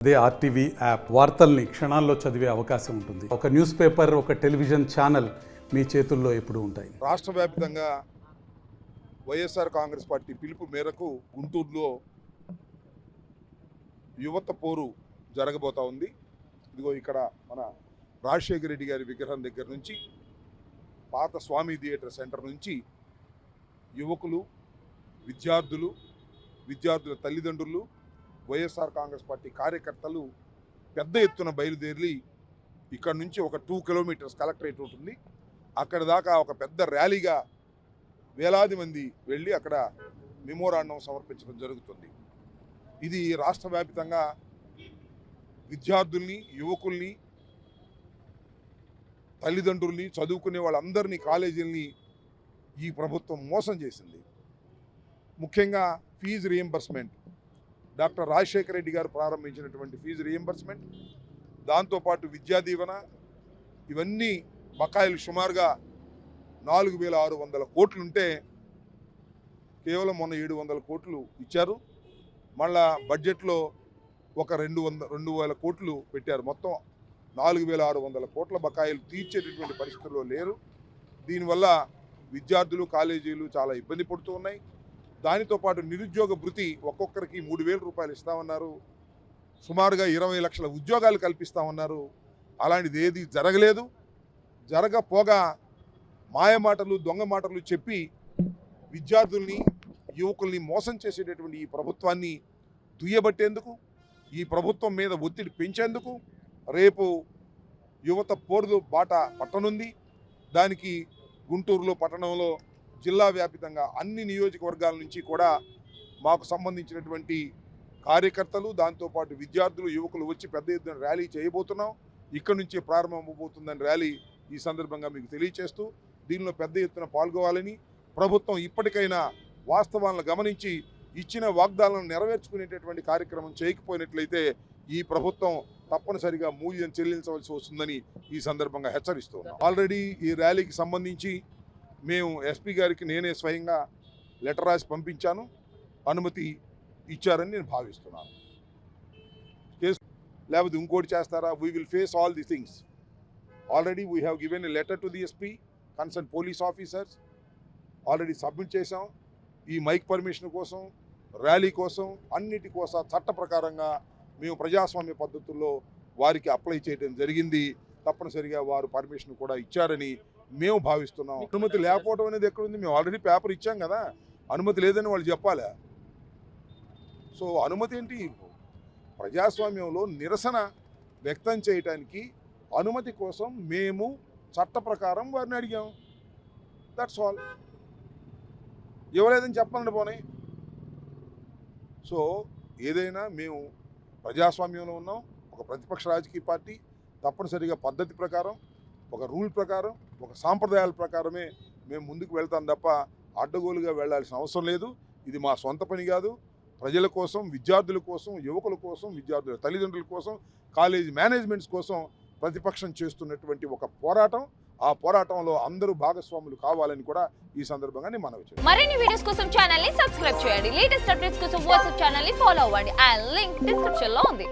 అదే RTV app వార్తల్ని క్షణాల్లో చదివే అవకాశం ఉంటుంది. ఒక న్యూస్ పేపర్, ఒక టెలివిజన్ ఛానల్ మీ చేతుల్లో ఎప్పుడూ ఉంటాయి. రాష్ట్ర వ్యాప్తంగా వైఎస్ఆర్ కాంగ్రెస్ పార్టీ పిలుపు మేరకు గుంటూరులో యువత పోరు జరగబోతా ఉంది. ఇదిగో ఇక్కడ మన రాజశేఖర రెడ్డి గారి విగ్రహం దగ్గర నుంచి, పాత స్వామి థియేటర్ సెంటర్ నుంచి యువకులు, విద్యార్థుల తల్లిదండ్రులు, వైఎస్ఆర్ కాంగ్రెస్ పార్టీ కార్యకర్తలు పెద్ద ఎత్తున బయలుదేరి ఇక్కడ నుంచి ఒక 2 కిలోమీటర్స్ కలెక్టరేట్ ఉంటుంది, అక్కడ దాకా ఒక పెద్ద ర్యాలీగా వేలాది మంది వెళ్ళి అక్కడ మెమోరాండం సమర్పించడం జరుగుతుంది. ఇది రాష్ట్ర వ్యాప్తంగా విద్యార్థుల్ని, యువకుల్ని, తల్లిదండ్రుల్ని, చదువుకునే వాళ్ళందరినీ, కాలేజీలని ఈ ప్రభుత్వం మోసం చేసింది. ముఖ్యంగా fee reimbursement, doctor Rajasekhara Reddy గారు ప్రారంభించినటువంటి ఫీజు రీయింబర్స్మెంట్, దాంతోపాటు విద్యా దీవెన, ఇవన్నీ బకాయిలు సుమారుగా 4,600 కోట్లు ఉంటే కేవలం మొన్న 700 కోట్లు ఇచ్చారు. మళ్ళా బడ్జెట్లో ఒక 2,000 కోట్లు పెట్టారు. మొత్తం 4,600 కోట్ల బకాయిలు తీర్చేటటువంటి పరిస్థితుల్లో లేరు. దీనివల్ల విద్యార్థులు, కాలేజీలు చాలా ఇబ్బంది పడుతూ ఉన్నాయి. దానితో పాటు నిరుద్యోగ భృతి ఒక్కొక్కరికి 3,000 రూపాయలు ఇస్తామన్నారు. సుమారుగా 20 లక్షల ఉద్యోగాలు కల్పిస్తామన్నారు. అలాంటిది ఏది జరగలేదు. జరగపోగా మాయమాటలు, దొంగ మాటలు చెప్పి విద్యార్థుల్ని, యువకుల్ని మోసం చేసేటటువంటి ఈ ప్రభుత్వాన్ని దుయ్యబట్టేందుకు, ఈ ప్రభుత్వం మీద ఒత్తిడి పెంచేందుకు రేపు యువత పోరు బాట పట్టనుంది. దానికి గుంటూరులో, పట్టణంలో, జిల్లా వ్యాపితంగా అన్ని నియోజకవర్గాల నుంచి కూడా మాకు సంబంధించినటువంటి కార్యకర్తలు, దాంతోపాటు విద్యార్థులు, యువకులు వచ్చి పెద్ద ఎత్తున ర్యాలీ చేయబోతున్నాం. ఇక్కడి నుంచే ప్రారంభమవబోతుందని ర్యాలీ ఈ సందర్భంగా మీకు తెలియచేస్తూ, దీనిలో పెద్ద ఎత్తున పాల్గొవాలని, ప్రభుత్వం ఇప్పటికైనా వాస్తవాలను గమనించి ఇచ్చిన వాగ్దానాలను నెరవేర్చుకునేటటువంటి కార్యక్రమం చేయకపోయినట్లయితే ఈ ప్రభుత్వం తప్పనిసరిగా మూల్యం చెల్లించవలసి వస్తుందని ఈ సందర్భంగా హెచ్చరిస్తున్నాం. ఆల్రెడీ ఈ ర్యాలీకి సంబంధించి మేము ఎస్పీ గారికి నేనే స్వయంగా లెటర్ రాసి పంపించాను. అనుమతి ఇచ్చారని నేను భావిస్తున్నాను. కేసు లేకపోతే ఇంకోటి చేస్తారా? We will face all the things. Already we have given a letter to the SP, concern police officers. Already submit చేసాం. ఈ మైక్ పర్మిషన్ కోసం, ర్యాలీ కోసం, అన్నిటి కోసం చట్ట ప్రకారంగా మేము ప్రజాస్వామ్య పద్ధతుల్లో వారికి అప్లై చేయడం జరిగింది. తప్పనిసరిగా వారు పర్మిషన్ కూడా ఇచ్చారని మేము భావిస్తున్నాం. అనుమతి లేకపోవడం అనేది ఎక్కడుంది? మేము ఆల్రెడీ పేపర్ ఇచ్చాం కదా. అనుమతి లేదని వాళ్ళు చెప్పాలా? సో అనుమతి ఏంటి? ప్రజాస్వామ్యంలో నిరసన వ్యక్తం చేయడానికి అనుమతి కోసం మేము చట్ట ప్రకారం వారిని అడిగాం. That's all. ఇవ్వలేదని చెప్పండి పోనీ. సో ఏదైనా మేము ప్రజాస్వామ్యంలో ఉన్నాం. ఒక ప్రతిపక్ష రాజకీయ పార్టీ. తప్పనిసరిగా పద్ధతి ప్రకారం, ఒక రూల్ ప్రకారం, ఒక సాంప్రదాయాల ప్రకారమే మేము ముందుకు వెళ్తాం తప్ప అడ్డగోలుగా వెళ్లాల్సిన అవసరం లేదు. ఇది మా సొంత పని కాదు. ప్రజల కోసం, విద్యార్థుల కోసం, యువకుల కోసం, విద్యార్థుల తల్లిదండ్రుల కోసం, కాలేజీ మేనేజ్మెంట్స్ కోసం ప్రతిపక్షం చేస్తున్నటువంటి ఒక పోరాటం. ఆ పోరాటంలో అందరూ భాగస్వాములు కావాలని కూడా ఈ సందర్భంగా నేను మనవి చేస్తాను. మరిన్ని వీడియోస్ కోసం ఛానల్ ని సబ్స్క్రైబ్ చేయండి. లేటెస్ట్ అప్డేట్స్ కోసం వాట్సాప్ ఛానల్ ని ఫాలో అవ్వండి. ఆ లింక్ డిస్క్రిప్షన్ లో ఉంది.